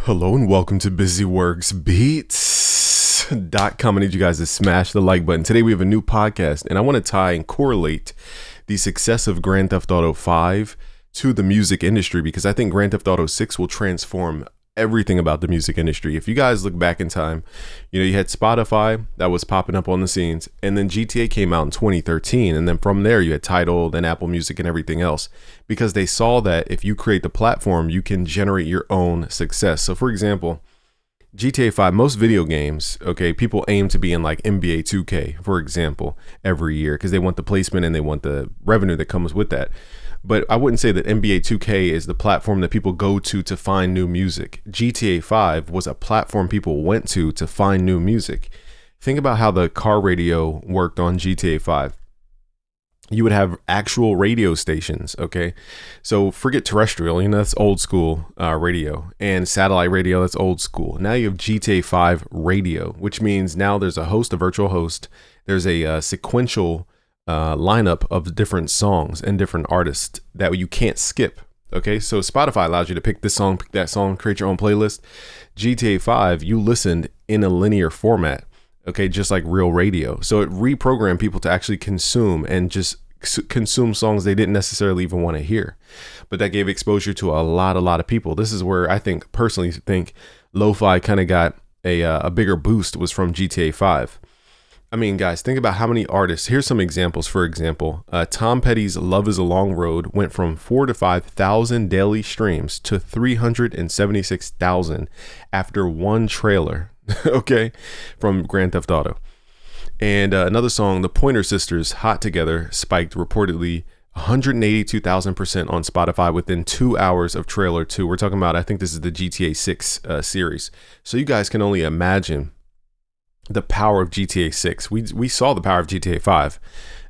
Hello and welcome to BusyWorksBeats.com. I need you guys to smash the like button. Today we have a new podcast and I want to tie and correlate the success of Grand Theft Auto 5 to the music industry because I think Grand Theft Auto 6 will transform everything about the music industry. If you guys look back in time, you had Spotify that was popping up on the scenes, and then GTA came out in 2013, and then from there you had Tidal and Apple Music and everything else, because they saw that if you create the platform, you can generate your own success. So for example, GTA 5, most video games, people aim to be in like NBA 2K, for example, every year because they want the placement and they want the revenue that comes with that. But I wouldn't say that NBA 2K is the platform that people go to find new music. GTA 5 was a platform people went to find new music. Think about how the car radio worked on GTA 5. You would have actual radio stations, okay? So forget terrestrial, that's old school radio, and satellite radio, that's old school. Now you have GTA 5 radio, which means now there's a host, a virtual host. There's a sequential lineup of different songs and different artists that you can't skip. Okay, so Spotify allows you to pick this song, pick that song, create your own playlist. GTA 5, you listened in a linear format, okay, just like real radio. So it reprogrammed people to actually consume and just consume songs they didn't necessarily even want to hear. But that gave exposure to a lot of people. This is where I personally think lo-fi kind of got a bigger boost was from GTA 5. I mean, guys, think about how many artists. Here's some examples. For example, Tom Petty's Love is a Long Road went from 4,000 to 5,000 daily streams to 376,000 after one trailer, okay, from Grand Theft Auto. And another song, the Pointer Sisters, Hot Together, spiked reportedly 182,000% on Spotify within 2 hours of trailer 2. We're talking about, I think this is the GTA 6 series. So you guys can only imagine the power of GTA 6. We saw the power of GTA 5.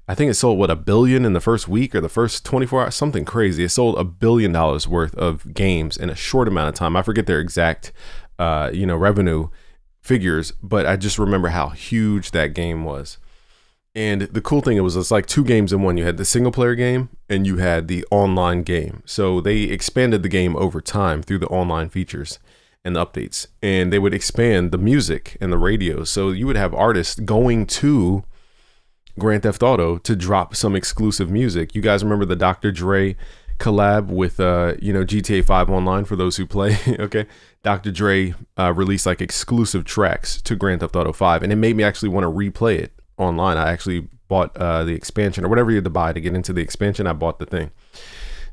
I think it sold $1 billion in the first week or the first 24 hours, something crazy. It sold $1 billion worth of games in a short amount of time. I forget their exact revenue figures, but I just remember how huge that game was. And the cool thing it's like two games in one. You had the single player game and you had the online game. So they expanded the game over time through the online features and the updates, and they would expand the music and the radio. So you would have artists going to Grand Theft Auto to drop some exclusive music. You guys remember the Dr. Dre collab with GTA 5 Online, for those who play. Okay, Dr. Dre released like exclusive tracks to Grand Theft Auto 5, and it made me actually want to replay it online. I actually bought the expansion, or whatever you had to buy to get into the expansion. I bought the thing.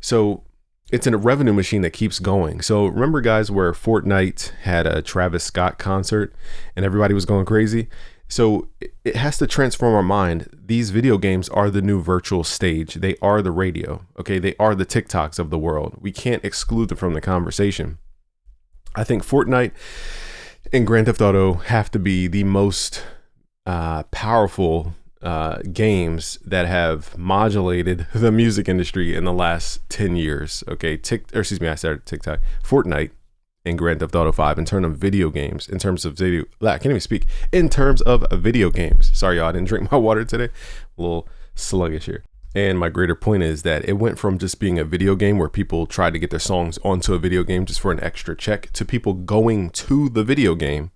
So it's in a revenue machine that keeps going. So remember, guys, where Fortnite had a Travis Scott concert and everybody was going crazy? So it has to transform our mind. These video games are the new virtual stage. They are the radio. Okay, they are the TikToks of the world. We can't exclude them from the conversation. I think Fortnite and Grand Theft Auto have to be the most powerful games that have modulated the music industry in the last 10 years. Okay, I started TikTok, Fortnite, and Grand Theft Auto 5 in terms of video games, in terms of video, I can't even speak, in terms of video games. Sorry, y'all, I didn't drink my water today. A little sluggish here. And my greater point is that it went from just being a video game where people tried to get their songs onto a video game just for an extra check to people going to the video game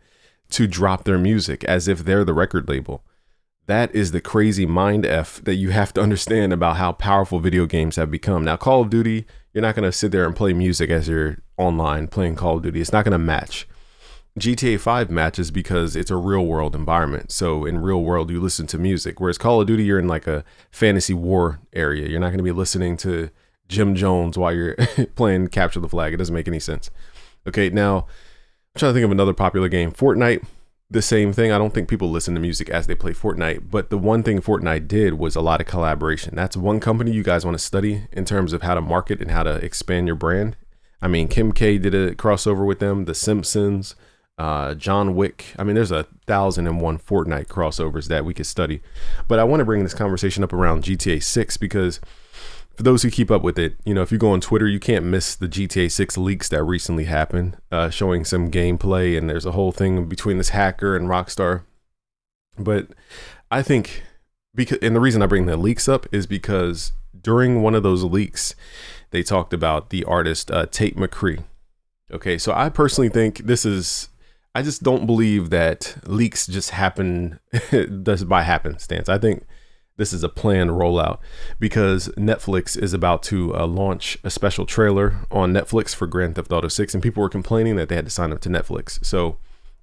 to drop their music as if they're the record label. That is the crazy mind F that you have to understand about how powerful video games have become. Now, Call of Duty, you're not going to sit there and play music as you're online playing Call of Duty. It's not going to match. GTA 5 matches because it's a real world environment. So in real world, you listen to music. Whereas Call of Duty, you're in like a fantasy war area. You're not going to be listening to Jim Jones while you're playing Capture the Flag. It doesn't make any sense. Okay, now I'm trying to think of another popular game. Fortnite. The same thing. I don't think people listen to music as they play Fortnite, but the one thing Fortnite did was a lot of collaboration. That's one company you guys want to study in terms of how to market and how to expand your brand. I mean, Kim K did a crossover with them, The Simpsons, John Wick. I mean, there's 1,001 Fortnite crossovers that we could study, but I want to bring this conversation up around GTA 6 because for those who keep up with it, if you go on Twitter, you can't miss the GTA 6 leaks that recently happened, showing some gameplay, and there's a whole thing between this hacker and Rockstar. But I think, and the reason I bring the leaks up is because during one of those leaks, they talked about the artist Tate McCree. Okay, so I personally think I just don't believe that leaks just happen just by happenstance. I think this is a planned rollout because Netflix is about to launch a special trailer on Netflix for Grand Theft Auto 6, and people were complaining that they had to sign up to Netflix. So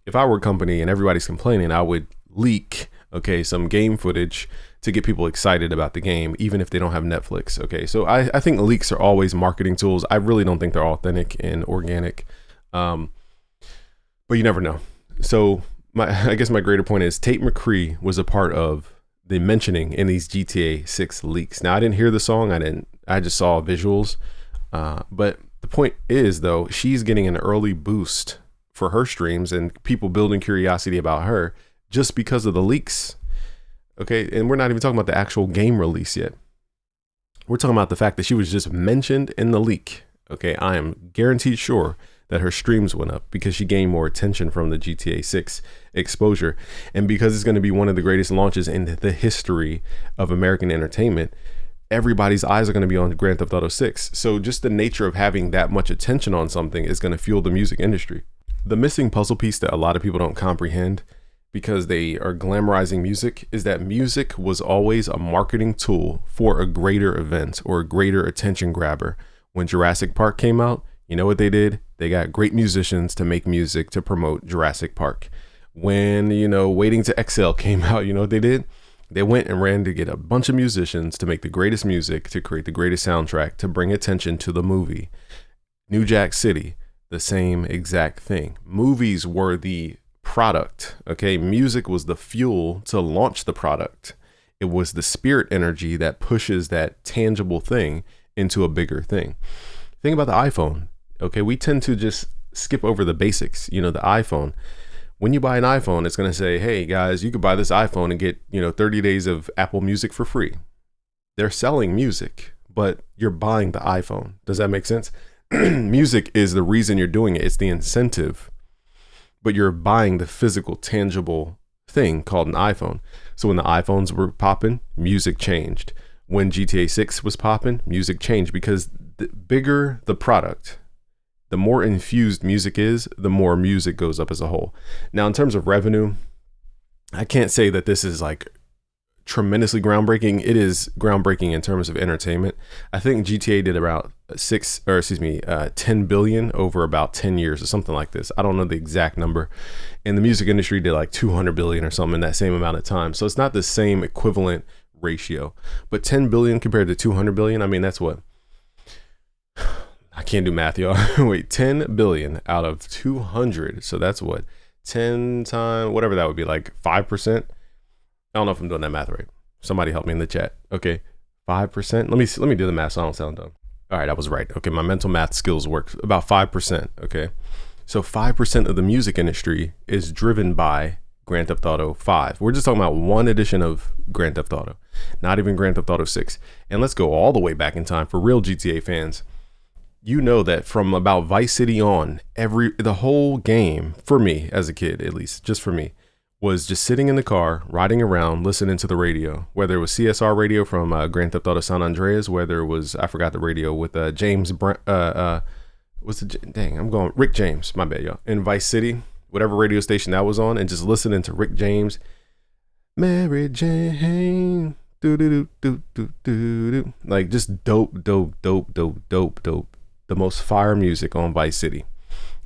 if I were a company and everybody's complaining, I would leak, okay, some game footage to get people excited about the game, even if they don't have Netflix. Okay, so I think leaks are always marketing tools. I really don't think they're authentic and organic, but you never know. So I guess my greater point is Tate McCree was a part of the mentioning in these GTA 6 leaks. Now I didn't hear the song. I just saw visuals. But the point is though, she's getting an early boost for her streams and people building curiosity about her just because of the leaks. Okay. And we're not even talking about the actual game release yet. We're talking about the fact that she was just mentioned in the leak. Okay. I am guaranteed sure that her streams went up because she gained more attention from the GTA 6 exposure. And because it's going to be one of the greatest launches in the history of American entertainment, everybody's eyes are going to be on Grand Theft Auto 6. So just the nature of having that much attention on something is going to fuel the music industry. The missing puzzle piece that a lot of people don't comprehend because they are glamorizing music is that music was always a marketing tool for a greater event or a greater attention grabber. When Jurassic Park came out, you know what they did? They got great musicians to make music to promote Jurassic Park. When, Waiting to Exhale came out, you know what they did? They went and ran to get a bunch of musicians to make the greatest music, to create the greatest soundtrack, to bring attention to the movie. New Jack City, the same exact thing. Movies were the product, okay? Music was the fuel to launch the product. It was the spirit energy that pushes that tangible thing into a bigger thing. Think about the iPhone. Okay, we tend to just skip over the basics. The iPhone. When you buy an iPhone, it's going to say, hey guys, you could buy this iPhone and get, 30 days of Apple Music for free. They're selling music, but you're buying the iPhone. Does that make sense? Music is the reason you're doing it. It's the incentive, but you're buying the physical, tangible thing called an iPhone. So when the iPhones were popping, music changed. When GTA 6 was popping, music changed because the bigger the product, the more infused music is, the more music goes up as a whole. Now, in terms of revenue, I can't say that this is like tremendously groundbreaking. It is groundbreaking in terms of entertainment. I think GTA did about 10 billion over about 10 years or something like this. I don't know the exact number. And the music industry did like 200 billion or something in that same amount of time. So it's not the same equivalent ratio, but 10 billion compared to 200 billion. I mean, that's what? I can't do math, y'all. Wait, 10 billion out of 200. So that's what? 10 times, whatever that would be, like 5%. I don't know if I'm doing that math right. Somebody help me in the chat. Okay, 5%. Let me do the math so I don't sound dumb. All right, I was right. Okay, my mental math skills work. About 5%. Okay, so 5% of the music industry is driven by Grand Theft Auto 5. We're just talking about one edition of Grand Theft Auto, not even Grand Theft Auto 6. And let's go all the way back in time for real GTA fans. You know that from about Vice City on, the whole game, for me as a kid, at least, just for me, was just sitting in the car, riding around, listening to the radio, whether it was CSR radio from Grand Theft Auto San Andreas, whether it was, I forgot the radio with James, Rick James, my bad, y'all, in Vice City, whatever radio station that was on, and just listening to Rick James, Mary Jane, do, like just dope. The most fire music on Vice City.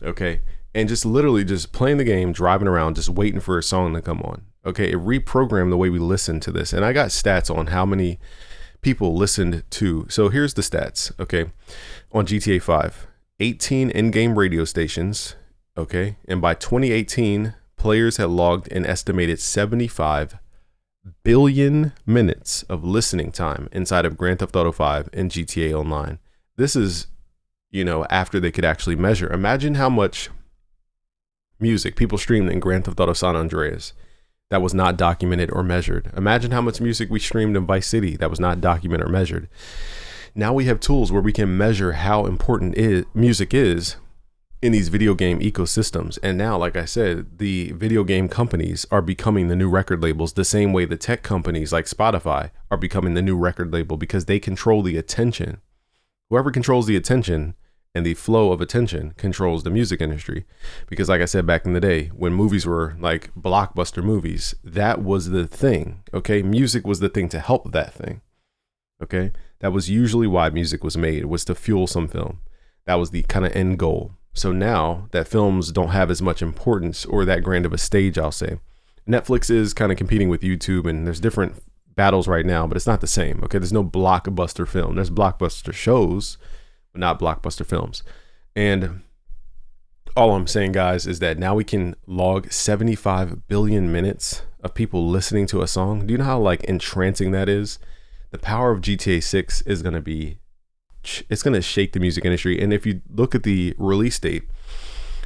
Okay. And just literally just playing the game, driving around, just waiting for a song to come on. Okay. It reprogrammed the way we listen to this. And I got stats on how many people listened to. So here's the stats. Okay. On GTA 5, 18 in-game radio stations. Okay. And by 2018, players had logged an estimated 75 billion minutes of listening time inside of Grand Theft Auto 5 and GTA Online. This is, after they could actually measure. Imagine how much music people streamed in Grand Theft Auto San Andreas that was not documented or measured. Imagine how much music we streamed in Vice City that was not documented or measured. Now we have tools where we can measure how important music is in these video game ecosystems. And now, like I said, the video game companies are becoming the new record labels the same way the tech companies like Spotify are becoming the new record label because they control the attention. Whoever controls the attention and the flow of attention controls the music industry. Because like I said, back in the day when movies were like blockbuster movies, that was the thing. Okay. Music was the thing to help that thing. Okay. That was usually why music was made, was to fuel some film. That was the kind of end goal. So now that films don't have as much importance or that grand of a stage, I'll say, Netflix is kind of competing with YouTube, and there's different battles right now, but it's not the same. Okay. There's no blockbuster film. There's blockbuster shows, but not blockbuster films. And all I'm saying, guys, is that now we can log 75 billion minutes of people listening to a song. Do you know how like entrancing that is? The power of GTA 6 is going to be, it's going to shake the music industry. And if you look at the release date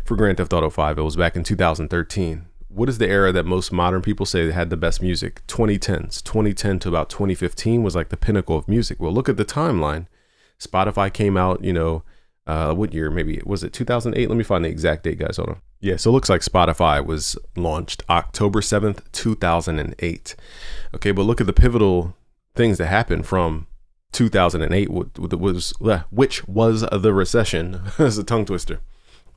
for Grand Theft Auto 5, it was back in 2013. What is the era that most modern people say had the best music? 2010s. 2010 to about 2015 was like the pinnacle of music. Well, look at the timeline. Spotify came out, what year? Maybe was it 2008? Let me find the exact date, guys. Hold on. Yeah, so it looks like Spotify was launched October 7th, 2008. Okay, but look at the pivotal things that happened from 2008, which was the recession. It's a tongue twister.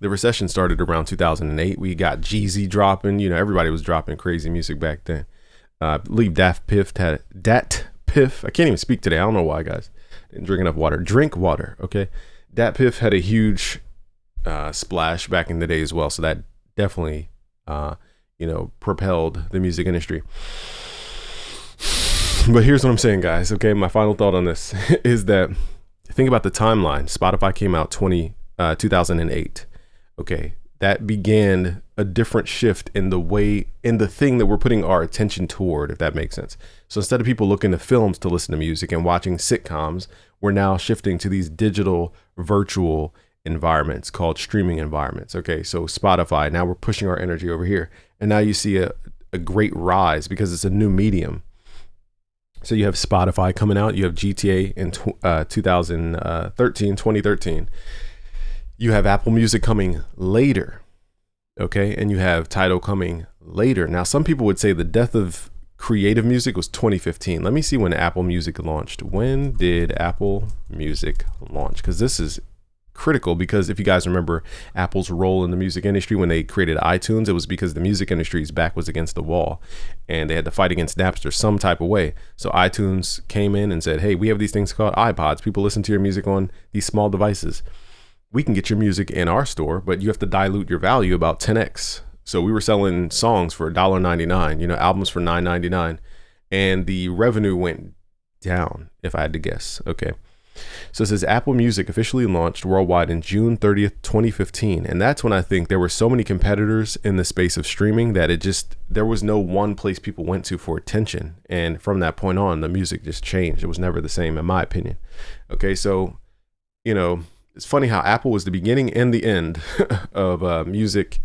The recession started around 2008. We got Jeezy dropping. Everybody was dropping crazy music back then. I believe Dat Piff. I can't even speak today. I don't know why, guys. Didn't drink enough water. Drink water, okay? Dat Piff had a huge splash back in the day as well. So that definitely, propelled the music industry. But here's what I'm saying, guys. Okay, my final thought on this is that think about the timeline. Spotify came out 2008. Okay, that began a different shift in the thing that we're putting our attention toward, if that makes sense. So instead of people looking to films to listen to music and watching sitcoms, we're now shifting to these digital virtual environments called streaming environments. Okay, so Spotify, now we're pushing our energy over here. And now you see a great rise because it's a new medium. So you have Spotify coming out, you have GTA in 2013. You have Apple Music coming later, okay? And you have Tidal coming later. Now, some people would say the death of creative music was 2015. Let me see when Apple Music launched. When did Apple Music launch? Because this is critical, because if you guys remember Apple's role in the music industry when they created iTunes, it was because the music industry's back was against the wall and they had to fight against Napster some type of way. So iTunes came in and said, hey, we have these things called iPods. People listen to your music on these small devices. We can get your music in our store, but you have to dilute your value about 10x. So we were selling songs for $1.99, albums for $9.99, and the revenue went down, if I had to guess. Okay. So it says Apple Music officially launched worldwide in June 30th, 2015. And that's when I think there were so many competitors in the space of streaming that there was no one place people went to for attention. And from that point on, the music just changed. It was never the same, in my opinion. Okay. So, it's funny how Apple was the beginning and the end of music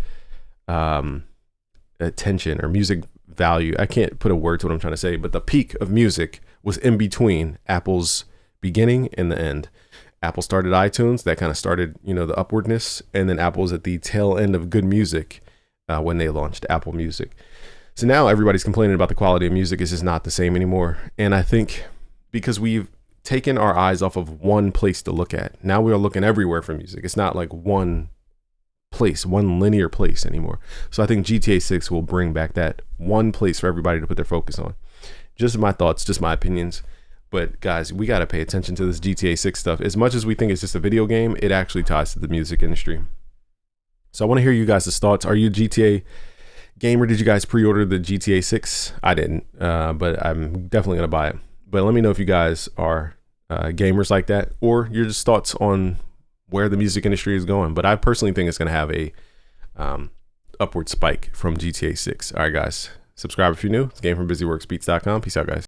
attention or music value. I can't put a word to what I'm trying to say, but the peak of music was in between Apple's beginning and the end. Apple started iTunes, that kind of started, the upwardness, and then Apple's at the tail end of good music when they launched Apple Music. So now everybody's complaining about the quality of music is just not the same anymore. And I think because we've taken our eyes off of one place to look at, now we are looking everywhere for music. It's not like one place, one linear place anymore. So I think GTA 6 will bring back that one place for everybody to put their focus on. Just my thoughts, just my opinions. But guys, we got to pay attention to this GTA 6 stuff. As much as we think it's just a video game, it actually ties to the music industry. So I want to hear you guys' thoughts. Are you a GTA gamer? Did you guys pre-order the GTA 6? I didn't, but I'm definitely going to buy it. But let me know if you guys are gamers like that, or your just thoughts on where the music industry is going. But I personally think it's going to have a upward spike from GTA 6. All right, guys, subscribe if you're new. It's GameFromBusyWorksBeats.com. Peace out, guys.